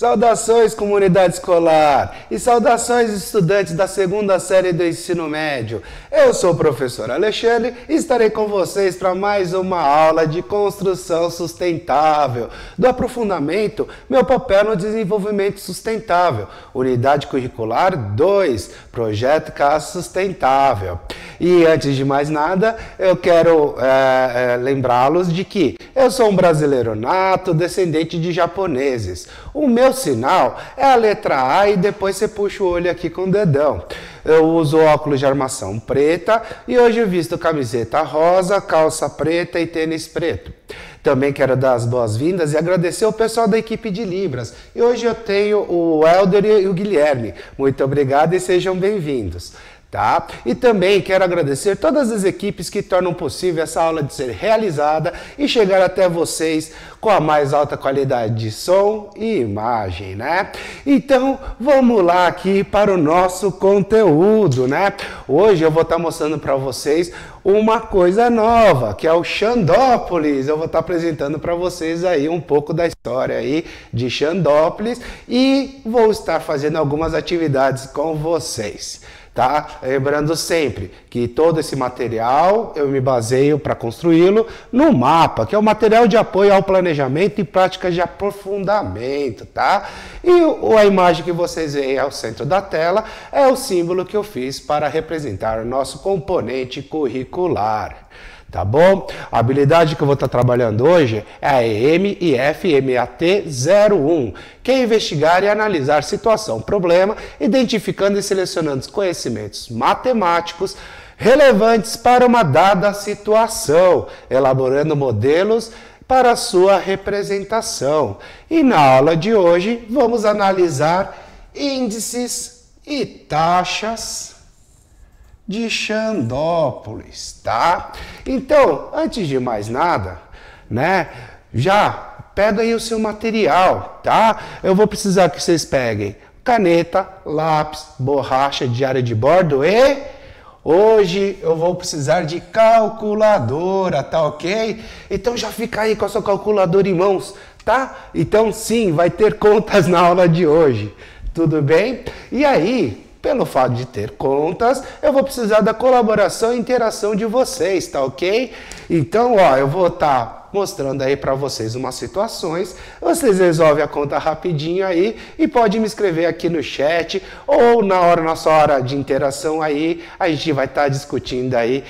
Saudações, comunidade escolar, e saudações, estudantes da segunda série do ensino médio. Eu sou o professor Alexandre e estarei com vocês para mais uma aula de construção sustentável, do aprofundamento, meu papel no desenvolvimento sustentável, unidade curricular 2, projeto Casa Sustentável. E antes de mais nada, eu quero lembrá-los de que eu sou um brasileiro nato, descendente de japoneses. O meu sinal é a letra A e depois você puxa o olho aqui com o dedão. Eu uso óculos de armação preta e hoje eu visto camiseta rosa, calça preta e tênis preto. Também quero dar as boas-vindas e agradecer ao pessoal da equipe de Libras. E hoje eu tenho o Helder e o Guilherme. Muito obrigado e sejam bem-vindos. Tá? E também quero agradecer todas as equipes que tornam possível essa aula de ser realizada e chegar até vocês com a mais alta qualidade de som e imagem, né? Então, vamos lá aqui para o nosso conteúdo, né? Hoje eu vou estar mostrando para vocês uma coisa nova, que é o Xandópolis. Eu vou estar apresentando para vocês aí um pouco da história aí de Xandópolis e vou estar fazendo algumas atividades com vocês. Tá? Lembrando sempre que todo esse material eu me baseio para construí-lo no mapa, que é o material de apoio ao planejamento e práticas de aprofundamento, tá? E a imagem que vocês veem ao centro da tela é o símbolo que eu fiz para representar o nosso componente curricular. Tá bom? A habilidade que eu vou estar trabalhando hoje é a EMIFMAT-01, que é investigar e analisar situação, problema, identificando e selecionando os conhecimentos matemáticos relevantes para uma dada situação, elaborando modelos para sua representação. E na aula de hoje vamos analisar índices e taxas de Xandópolis, tá? Então, antes de mais nada, né, já pega aí o seu material, tá? Eu vou precisar que vocês peguem caneta, lápis, borracha, diário de bordo e hoje eu vou precisar de calculadora, tá ok? Então já fica aí com a sua calculadora em mãos, tá? Então sim, vai ter contas na aula de hoje, tudo bem? E aí, pelo fato de ter contas, eu vou precisar da colaboração e interação de vocês, tá ok? Então, ó, eu vou estar mostrando aí para vocês umas situações, vocês resolvem a conta rapidinho aí e pode me escrever aqui no chat ou nossa hora de interação aí, a gente vai estar discutindo aí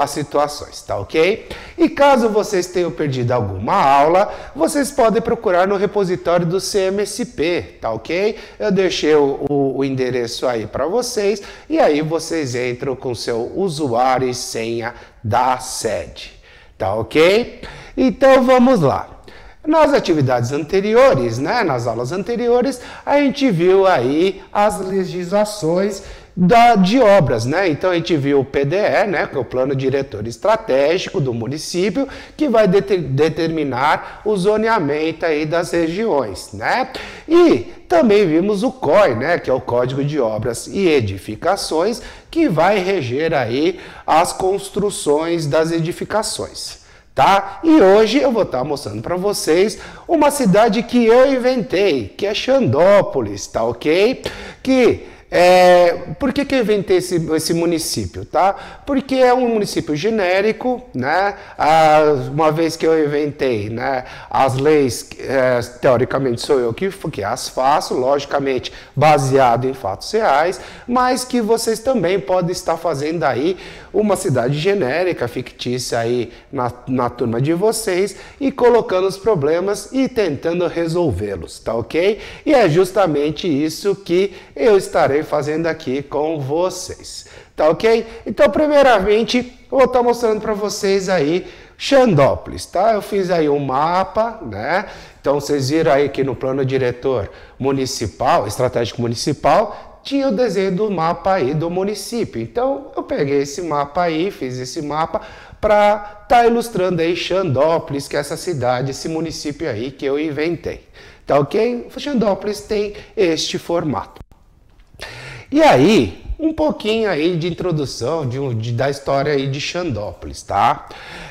as situações, tá ok? E caso vocês tenham perdido alguma aula, vocês podem procurar no repositório do CMSP, tá ok? Eu deixei o endereço aí para vocês e aí vocês entram com seu usuário e senha da sede. Tá ok? Então vamos lá. Nas atividades anteriores, né, nas aulas anteriores, a gente viu aí as legislações de obras, né? Então a gente viu o PDE, né, que é o Plano Diretor Estratégico do município, que vai determinar o zoneamento aí das regiões, né? E também vimos o COE, né, que é o Código de Obras e Edificações, que vai reger aí as construções das edificações. Tá? E hoje eu vou estar mostrando para vocês uma cidade que eu inventei, que é Xandópolis, tá ok? Por que eu inventei esse município, tá? Porque é um município genérico, né? Uma vez que eu inventei, né, as leis, teoricamente sou eu que as faço, logicamente baseado em fatos reais, mas que vocês também podem estar fazendo aí uma cidade genérica, fictícia aí na turma de vocês e colocando os problemas e tentando resolvê-los, tá ok? E é justamente isso que eu estarei fazendo aqui com vocês, tá ok? Então, primeiramente, eu vou estar mostrando para vocês aí Xandópolis, tá? Eu fiz aí um mapa, né? Então, vocês viram aí que no plano diretor municipal, estratégico municipal, tinha o desenho do mapa aí do município. Então, eu peguei esse mapa aí, fiz esse mapa para estar ilustrando aí Xandópolis, que é essa cidade, esse município aí que eu inventei, tá ok? Xandópolis tem este formato. E aí, um pouquinho aí de introdução da história aí de Xandópolis, tá?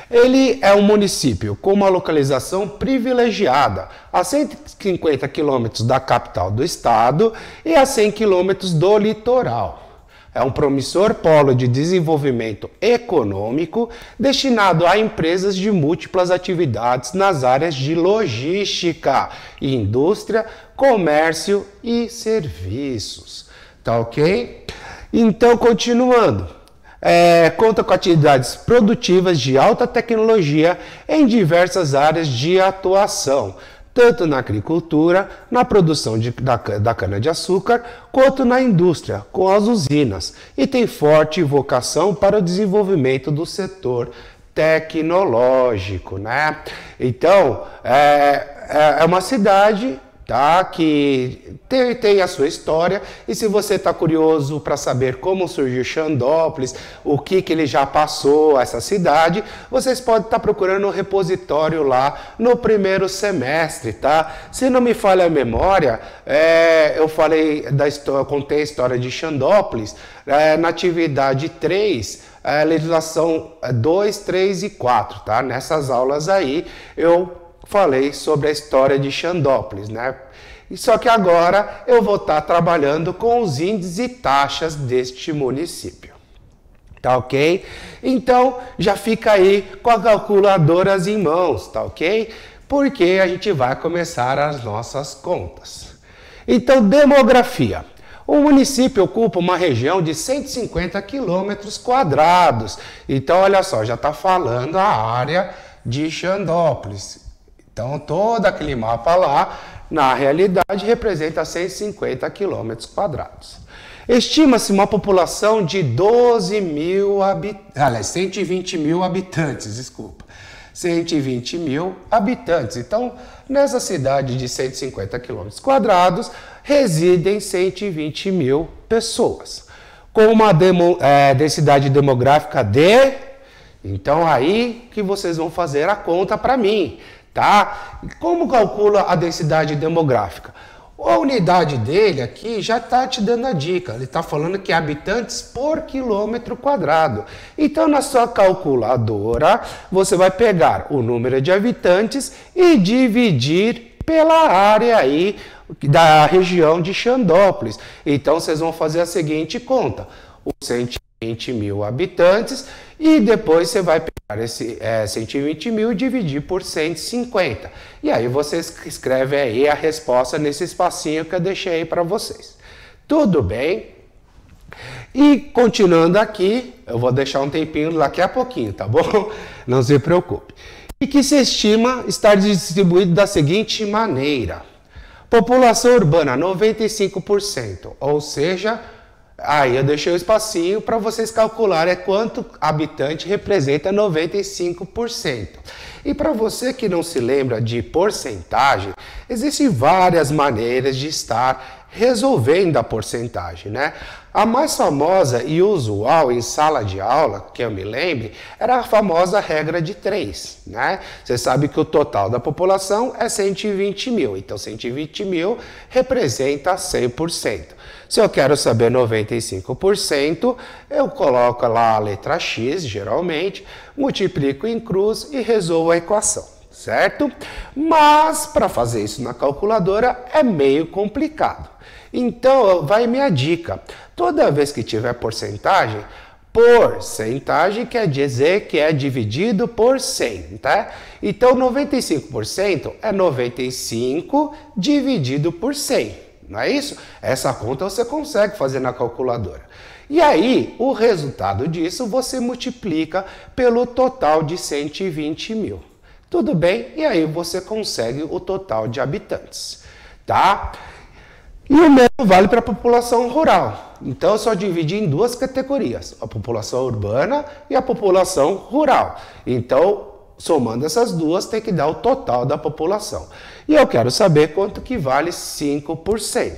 Ele é um município com uma localização privilegiada, a 150 quilômetros da capital do estado e a 100 quilômetros do litoral. É um promissor polo de desenvolvimento econômico destinado a empresas de múltiplas atividades nas áreas de logística, indústria, comércio e serviços. Tá ok? Então, continuando. Conta com atividades produtivas de alta tecnologia em diversas áreas de atuação, tanto na agricultura, na produção da cana-de-açúcar, quanto na indústria, com as usinas, e tem forte vocação para o desenvolvimento do setor tecnológico, né? Então, é uma cidade, tá, que tem a sua história, e se você está curioso para saber como surgiu Xandópolis, o que ele já passou, essa cidade, vocês podem estar procurando o repositório lá no primeiro semestre, tá? Se não me falha a memória, eu falei eu contei a história de Xandópolis na atividade 3, legislação 2, 3 e 4, tá? Nessas aulas aí eu falei sobre a história de Xandópolis, né? Só que agora eu vou estar trabalhando com os índices e taxas deste município. Tá ok? Então já fica aí com as calculadoras em mãos, tá ok? Porque a gente vai começar as nossas contas. Então, demografia. O município ocupa uma região de 150 quilômetros quadrados. Então, olha só, já está falando a área de Xandópolis. Então, todo aquele mapa lá, na realidade, representa 150 quilômetros quadrados. Estima-se uma população de 120 mil habitantes, desculpa. 120 mil habitantes. Então, nessa cidade de 150 quilômetros quadrados, residem 120 mil pessoas. Com uma densidade demográfica de... Então, aí que vocês vão fazer a conta para mim. Tá? Como calcula a densidade demográfica? A unidade dele aqui já está te dando a dica. Ele está falando que é habitantes por quilômetro quadrado. Então, na sua calculadora, você vai pegar o número de habitantes e dividir pela área aí da região de Xandópolis. Então, vocês vão fazer a seguinte conta. Os 120 mil habitantes e depois você vai pegar esse 120 mil e dividir por 150. E aí você escreve aí a resposta nesse espacinho que eu deixei aí para vocês. Tudo bem? E continuando aqui, eu vou deixar um tempinho daqui a pouquinho, tá bom? Não se preocupe. E que se estima estar distribuído da seguinte maneira. População urbana, 95%, ou seja... Aí eu deixei o espacinho para vocês calcularem quanto habitante representa 95%. E para você que não se lembra de porcentagem, existem várias maneiras de estar resolvendo a porcentagem, né? A mais famosa e usual em sala de aula, que eu me lembre, era a famosa regra de 3, né? Você sabe que o total da população é 120 mil, então 120 mil representa 100%. Se eu quero saber 95%, eu coloco lá a letra X, geralmente, multiplico em cruz e resolvo a equação, certo? Mas, para fazer isso na calculadora, é meio complicado. Então, vai minha dica. Toda vez que tiver porcentagem quer dizer que é dividido por 100, tá? Então, 95% é 95 dividido por 100. Não é isso? Essa conta você consegue fazer na calculadora. E aí, o resultado disso você multiplica pelo total de 120 mil. Tudo bem? E aí você consegue o total de habitantes, tá? E o mesmo vale para a população rural. Então, eu só dividi em duas categorias, a população urbana e a população rural. Então, somando essas duas, tem que dar o total da população. E eu quero saber quanto que vale 5%.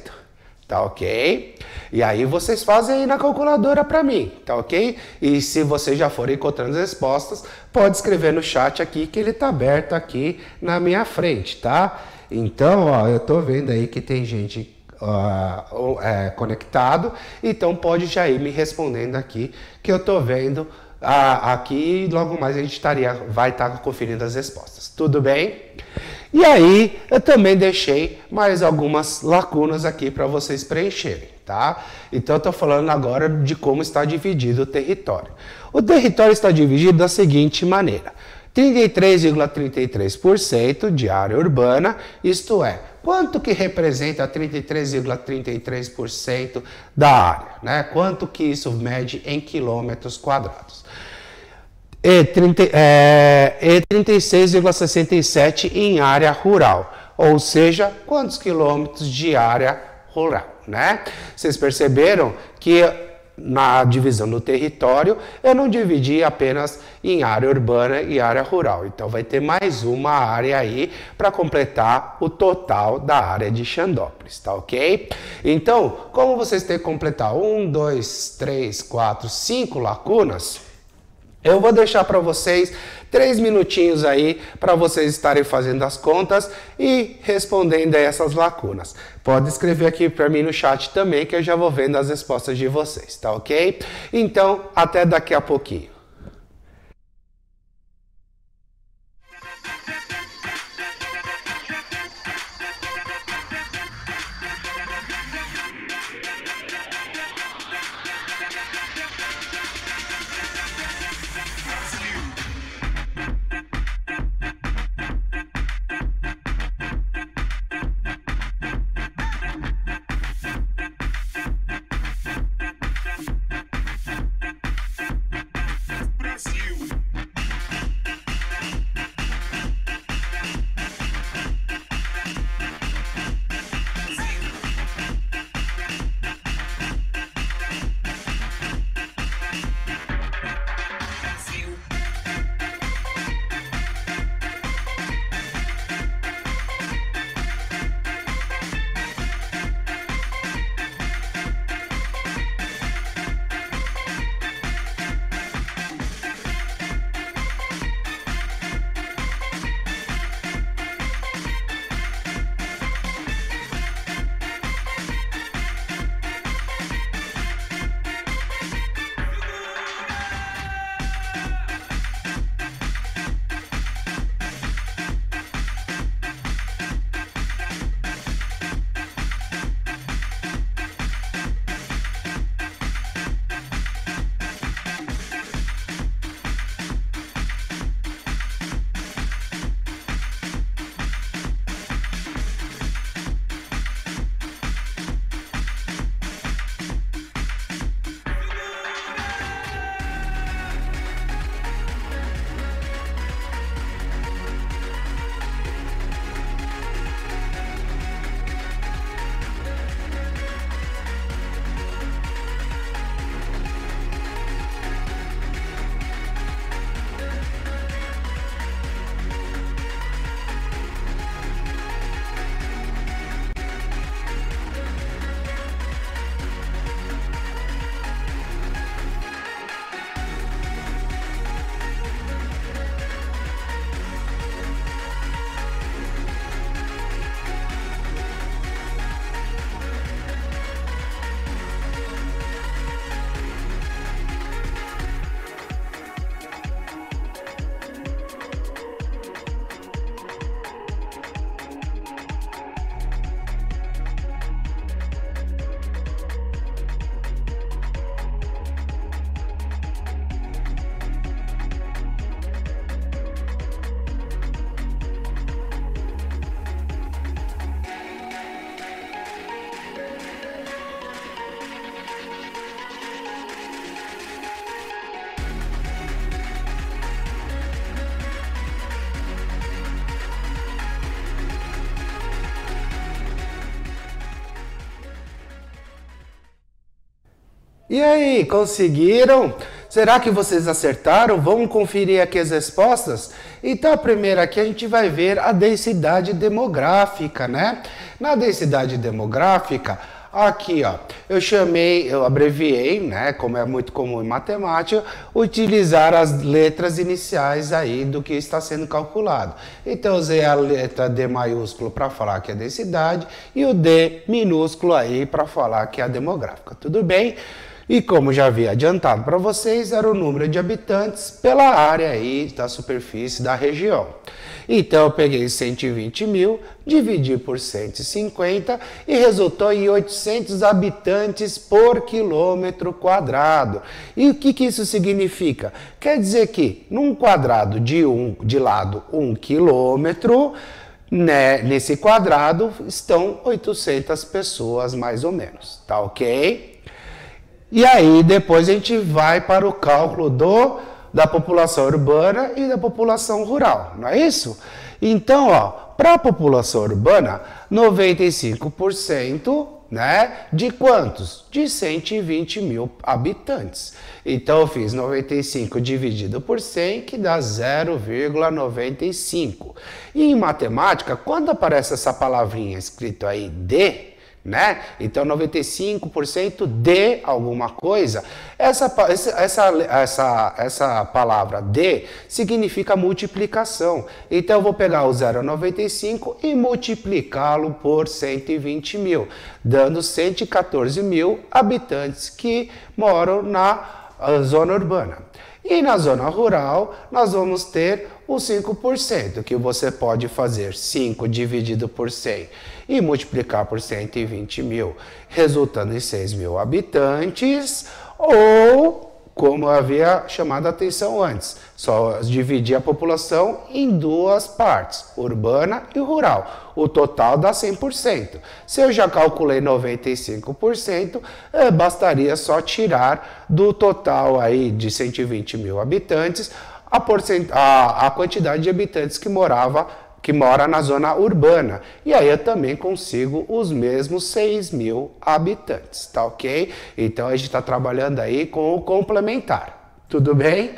Tá ok? E aí vocês fazem aí na calculadora para mim, tá ok? E se vocês já forem encontrando as respostas, pode escrever no chat aqui que ele tá aberto aqui na minha frente, tá? Então, ó, eu tô vendo aí que tem gente conectado, então pode já ir me respondendo aqui, que eu estou vendo aqui e logo mais a gente vai estar conferindo as respostas. Tudo bem? E aí, eu também deixei mais algumas lacunas aqui para vocês preencherem, tá? Então, eu estou falando agora de como está dividido o território. O território está dividido da seguinte maneira: 33,33% de área urbana, isto é, quanto que representa 33,33% da área, né? Quanto que isso mede em quilômetros quadrados? E 36,67 em área rural, ou seja, quantos quilômetros de área rural, né? Vocês perceberam que na divisão do território eu não dividi apenas em área urbana e área rural, então vai ter mais uma área aí para completar o total da área de Xandópolis, tá ok? Então, como vocês têm que completar 1, 2, 3, 4, 5 lacunas, eu vou deixar para vocês 3 minutinhos aí para vocês estarem fazendo as contas e respondendo a essas lacunas. Pode escrever aqui para mim no chat também que eu já vou vendo as respostas de vocês, tá ok? Então, até daqui a pouquinho. E aí, conseguiram? Será que vocês acertaram? Vamos conferir aqui as respostas? Então, a primeira aqui a gente vai ver a densidade demográfica, né? Na densidade demográfica, Aqui, ó, eu abreviei, né, como é muito comum em matemática, utilizar as letras iniciais aí do que está sendo calculado. Então, usei a letra D maiúsculo para falar que é densidade e o D minúsculo aí para falar que é a demográfica. Tudo bem? E como já havia adiantado para vocês, era o número de habitantes pela área aí da superfície da região. Então eu peguei 120 mil, dividi por 150 e resultou em 800 habitantes por quilômetro quadrado. E o que isso significa? Quer dizer que num quadrado de lado 1 quilômetro, né, nesse quadrado estão 800 pessoas mais ou menos, tá ok? E aí depois a gente vai para o cálculo da população urbana e da população rural, não é isso? Então, ó, para a população urbana, 95%, né, de quantos? De 120 mil habitantes. Então eu fiz 95 dividido por 100, que dá 0,95. E em matemática, quando aparece essa palavrinha escrito aí D, né? Então 95% de alguma coisa, essa palavra de significa multiplicação. Então eu vou pegar o 0,95 e multiplicá-lo por 120 mil, dando 114 mil habitantes que moram na zona urbana. E na zona rural, nós vamos ter o 5%, que você pode fazer 5 dividido por 100 e multiplicar por 120 mil, resultando em 6 mil habitantes, ou, como eu havia chamado a atenção antes, só dividir a população em duas partes, urbana e rural. O total dá 100%. Se eu já calculei 95%, bastaria só tirar do total aí de 120 mil habitantes a quantidade de habitantes que mora na zona urbana. E aí eu também consigo os mesmos 6 mil habitantes, tá ok? Então a gente está trabalhando aí com o complementar, tudo bem?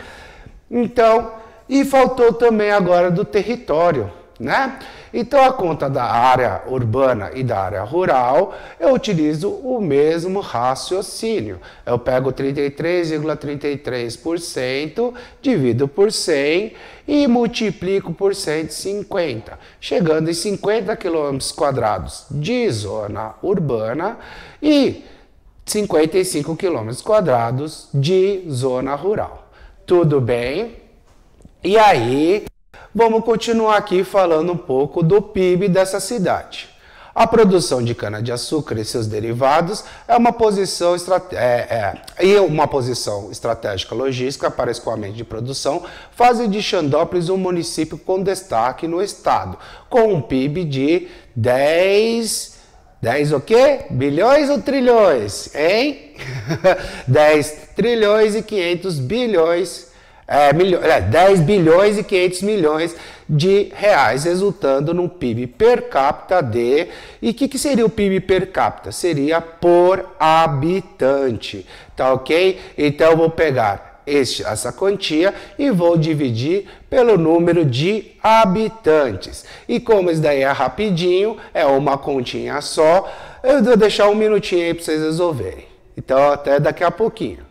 Então, e faltou também agora do território, né? Então a conta da área urbana e da área rural, eu utilizo o mesmo raciocínio. Eu pego 33,33%, divido por 100 e multiplico por 150, chegando em 50 km quadrados de zona urbana e 55 km quadrados de zona rural. Tudo bem? E aí, vamos continuar aqui falando um pouco do PIB dessa cidade. A produção de cana-de-açúcar e seus derivados é uma posição estratégica logística para escoamento de produção, fazem de Xandópolis um município com destaque no estado, com um PIB de 10 o quê? Bilhões ou trilhões? Hein? 10 trilhões e 500 bilhões 10 bilhões e 500 milhões de reais, resultando num PIB per capita de... E o que seria o PIB per capita? Seria por habitante, tá ok? Então eu vou pegar essa quantia e vou dividir pelo número de habitantes. E como isso daí é rapidinho, é uma continha só, eu vou deixar um minutinho aí para vocês resolverem. Então até daqui a pouquinho.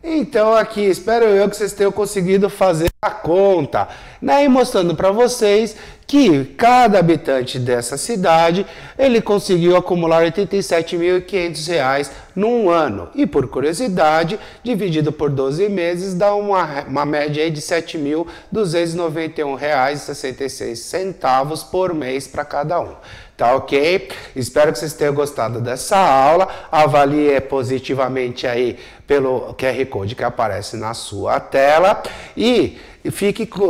Então aqui, espero eu que vocês tenham conseguido fazer a conta, né? E mostrando para vocês que cada habitante dessa cidade, ele conseguiu acumular R$ 87.500 num ano. E por curiosidade, dividido por 12 meses, dá uma média aí de R$ 7.291,66 por mês para cada um. Tá ok? Espero que vocês tenham gostado dessa aula. Avalie positivamente aí pelo QR Code que aparece na sua tela e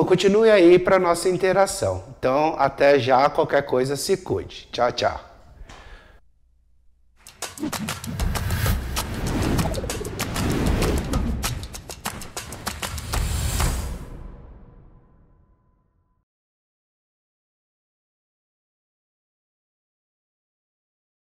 continue aí para nossa interação. Então, até já, qualquer coisa, se cuide. Tchau, tchau.